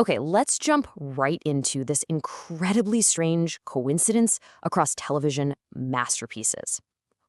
Okay, let's jump right into this incredibly strange coincidence across television masterpieces.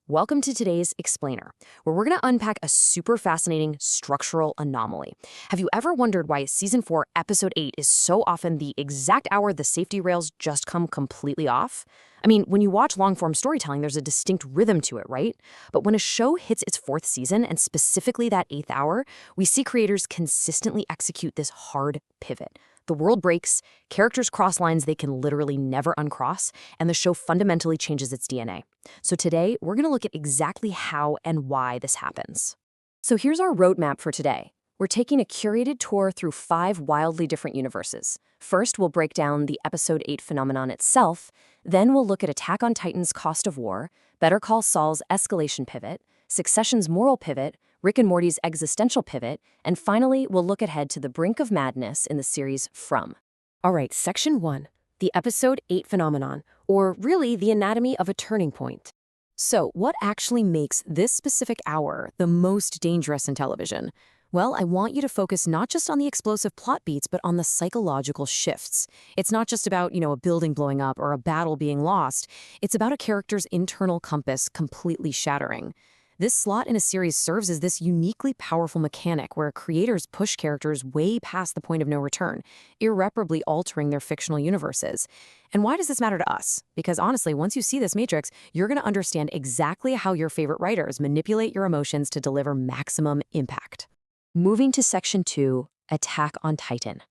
Welcome to today's Explainer, where we're going to unpack a super fascinating structural anomaly. Have you ever wondered why Season 4, Episode 8 is so often the exact hour the safety rails just come completely off? I mean, when you watch long-form storytelling, there's a distinct rhythm to it, right? But when a show hits its fourth season, and specifically that eighth hour, we see creators consistently execute this hard pivot. The world breaks, characters cross lines they can literally never uncross, and the show fundamentally changes its DNA. So today, we're going to look at exactly how and why this happens. So here's our roadmap for today. We're taking a curated tour through 5 wildly different universes. First, we'll break down the Episode 8 phenomenon itself. Then we'll look at Attack on Titan's cost of war, Better Call Saul's escalation pivot, Succession's moral pivot, Rick and Morty's existential pivot, and finally, we'll look ahead to the brink of madness in the series From. All right, Section 1, the Episode 8 phenomenon, or really the anatomy of a turning point. So, what actually makes this specific hour the most dangerous in television? Well, I want you to focus not just on the explosive plot beats, but on the psychological shifts. It's not just about, a building blowing up or a battle being lost. It's about a character's internal compass completely shattering. This slot in a series serves as this uniquely powerful mechanic where creators push characters way past the point of no return, irreparably altering their fictional universes. And why does this matter to us? Because honestly, once you see this matrix, you're going to understand exactly how your favorite writers manipulate your emotions to deliver maximum impact. Moving to Section 2, Attack on Titan,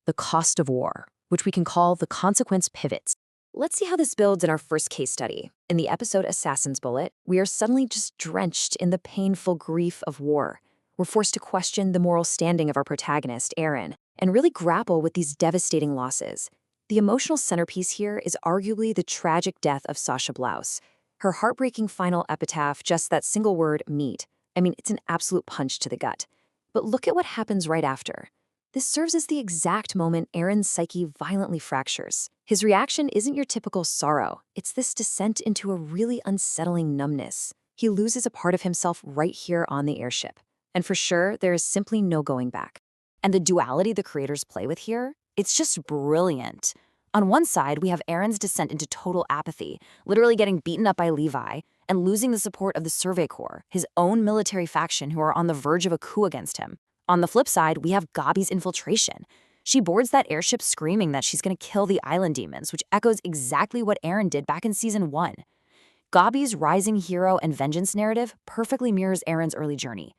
the cost of war, which we can call the consequence pivots. Let's see how this builds in our first case study. In the episode Assassin's Bullet, we are suddenly just drenched in the painful grief of war. We're forced to question the moral standing of our protagonist, Eren, and really grapple with these devastating losses. The emotional centerpiece here is arguably the tragic death of Sasha Blouse. Her heartbreaking final epitaph, just that single word, meat. I mean, it's an absolute punch to the gut. But look at what happens right after. This serves as the exact moment Eren's psyche violently fractures. His reaction isn't your typical sorrow. It's this descent into a really unsettling numbness. He loses a part of himself right here on the airship. And for sure, there is simply no going back. And the duality the creators play with here, it's just brilliant. On one side, we have Eren's descent into total apathy, literally getting beaten up by Levi, and losing the support of the Survey Corps, his own military faction who are on the verge of a coup against him. On the flip side, we have Gabi's infiltration. She boards that airship screaming that she's going to kill the island demons, which echoes exactly what Eren did back in Season 1. Gabi's rising hero and vengeance narrative perfectly mirrors Eren's early journey.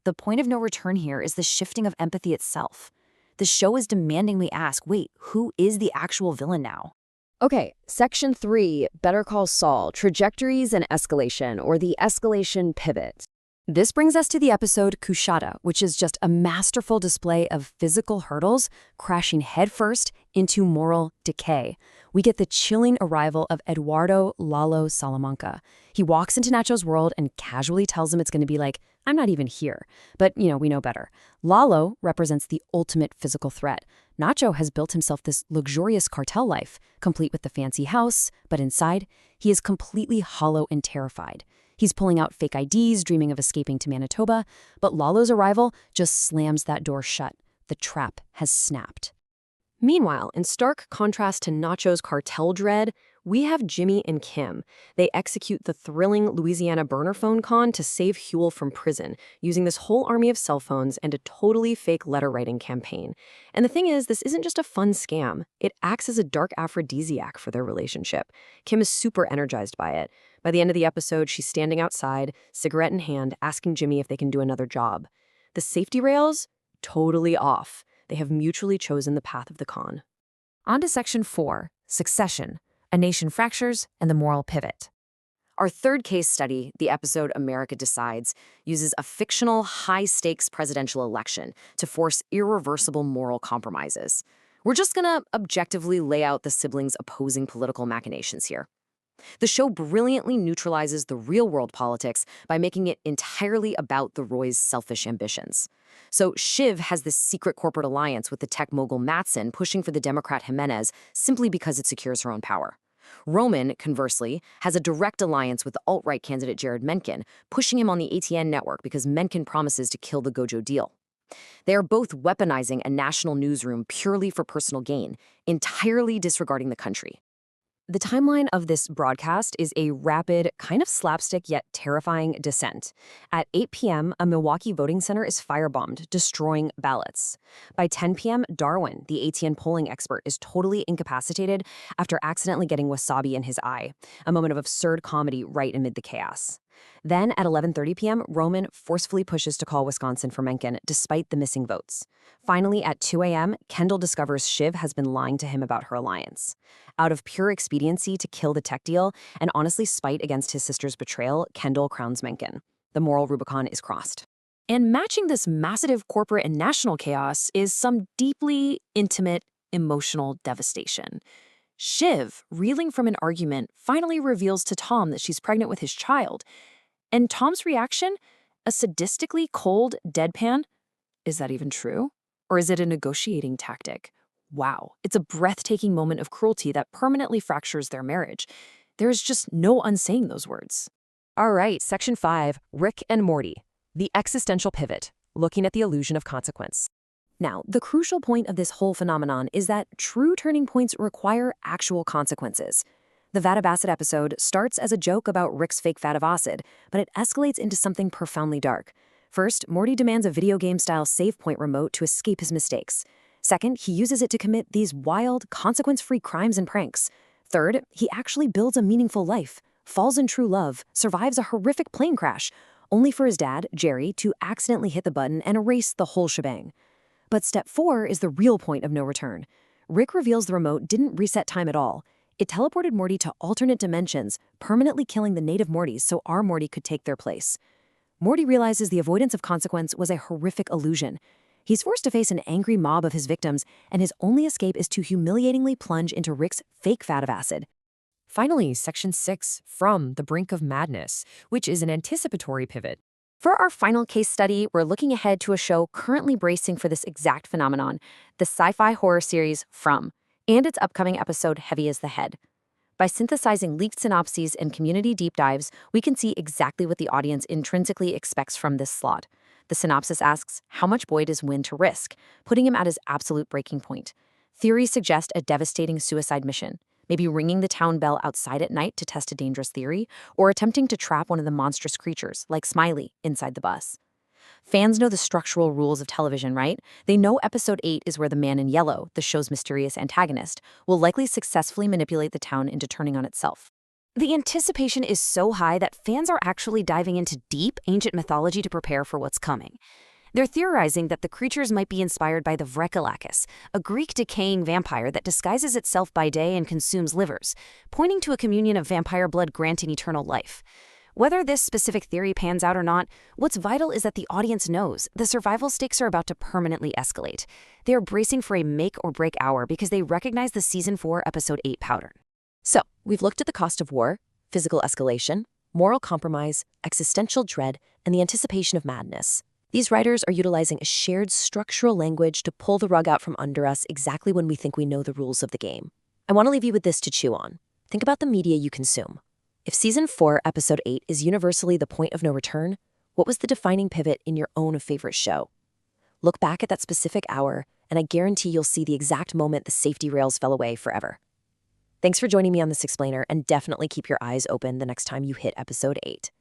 The point of no return here is the shifting of empathy itself. The show is demanding we ask, wait, who is the actual villain now? Okay, Section 3, Better Call Saul, Trajectories and Escalation, or the Escalation Pivot. This brings us to the episode Kushada, which is just a masterful display of physical hurdles crashing headfirst into moral decay. We get the chilling arrival of Eduardo Lalo Salamanca. He walks into Nacho's world and casually tells him it's going to be like, I'm not even here. But, we know better. Lalo represents the ultimate physical threat. Nacho has built himself this luxurious cartel life, complete with the fancy house, but inside, he is completely hollow and terrified. He's pulling out fake IDs, dreaming of escaping to Manitoba, but Lalo's arrival just slams that door shut. The trap has snapped. Meanwhile, in stark contrast to Nacho's cartel dread, we have Jimmy and Kim. They execute the thrilling Louisiana burner phone con to save Huel from prison, using this whole army of cell phones and a totally fake letter-writing campaign. And the thing is, this isn't just a fun scam. It acts as a dark aphrodisiac for their relationship. Kim is super energized by it. By the end of the episode, she's standing outside, cigarette in hand, asking Jimmy if they can do another job. The safety rails? Totally off. They have mutually chosen the path of the con. On to Section 4, Succession, A Nation Fractures and the Moral Pivot. Our third case study, the episode America Decides, uses a fictional, high-stakes presidential election to force irreversible moral compromises. We're just gonna objectively lay out the siblings' opposing political machinations here. The show brilliantly neutralizes the real-world politics by making it entirely about the Roys' selfish ambitions. So Shiv has this secret corporate alliance with the tech mogul Matsson pushing for the Democrat Jimenez simply because it secures her own power. Roman, conversely, has a direct alliance with the alt-right candidate Jared Mencken, pushing him on the ATN network because Mencken promises to kill the Gojo deal. They are both weaponizing a national newsroom purely for personal gain, entirely disregarding the country. The timeline of this broadcast is a rapid, kind of slapstick yet terrifying descent. At 8 p.m., a Milwaukee voting center is firebombed, destroying ballots. By 10 p.m., Darwin, the ATN polling expert, is totally incapacitated after accidentally getting wasabi in his eye, a moment of absurd comedy right amid the chaos. Then, at 11:30 p.m., Roman forcefully pushes to call Wisconsin for Mencken, despite the missing votes. Finally, at 2 a.m., Kendall discovers Shiv has been lying to him about her alliance. Out of pure expediency to kill the tech deal, and honestly spite against his sister's betrayal, Kendall crowns Mencken. The moral Rubicon is crossed. And matching this massive corporate and national chaos is some deeply intimate, emotional devastation. Shiv, reeling from an argument, finally reveals to Tom that she's pregnant with his child. And Tom's reaction? A sadistically cold deadpan? Is that even true? Or is it a negotiating tactic? Wow, it's a breathtaking moment of cruelty that permanently fractures their marriage. There is just no unsaying those words. All right, Section 5, Rick and Morty. The existential pivot, looking at the illusion of consequence. Now, the crucial point of this whole phenomenon is that true turning points require actual consequences. The vat of acid episode starts as a joke about Rick's fake vat of acid, but it escalates into something profoundly dark. First, Morty demands a video game-style save point remote to escape his mistakes. Second, he uses it to commit these wild, consequence-free crimes and pranks. Third, he actually builds a meaningful life, falls in true love, survives a horrific plane crash, only for his dad, Jerry, to accidentally hit the button and erase the whole shebang. But step 4 is the real point of no return. Rick reveals the remote didn't reset time at all. It teleported Morty to alternate dimensions, permanently killing the native Mortys so our Morty could take their place. Morty realizes the avoidance of consequence was a horrific illusion. He's forced to face an angry mob of his victims, and his only escape is to humiliatingly plunge into Rick's fake vat of acid. Finally, Section 6, From the Brink of Madness, which is an anticipatory pivot. For our final case study, we're looking ahead to a show currently bracing for this exact phenomenon, the sci-fi horror series From, and its upcoming episode Heavy as the Head. By synthesizing leaked synopses and community deep dives, we can see exactly what the audience intrinsically expects from this slot. The synopsis asks, how much Boyd is willing to risk, putting him at his absolute breaking point. Theories suggest a devastating suicide mission, maybe ringing the town bell outside at night to test a dangerous theory, or attempting to trap one of the monstrous creatures, like Smiley, inside the bus. Fans know the structural rules of television, right? They know Episode 8 is where the man in yellow, the show's mysterious antagonist, will likely successfully manipulate the town into turning on itself. The anticipation is so high that fans are actually diving into deep, ancient mythology to prepare for what's coming. They're theorizing that the creatures might be inspired by the Vrekalakas, a Greek decaying vampire that disguises itself by day and consumes livers, pointing to a communion of vampire blood granting eternal life. Whether this specific theory pans out or not, what's vital is that the audience knows the survival stakes are about to permanently escalate. They are bracing for a make-or-break hour because they recognize the Season 4, Episode 8 pattern. So, we've looked at the cost of war, physical escalation, moral compromise, existential dread, and the anticipation of madness. These writers are utilizing a shared structural language to pull the rug out from under us exactly when we think we know the rules of the game. I want to leave you with this to chew on. Think about the media you consume. If Season 4, Episode 8 is universally the point of no return, what was the defining pivot in your own favorite show? Look back at that specific hour, and I guarantee you'll see the exact moment the safety rails fell away forever. Thanks for joining me on this explainer, and definitely keep your eyes open the next time you hit Episode 8.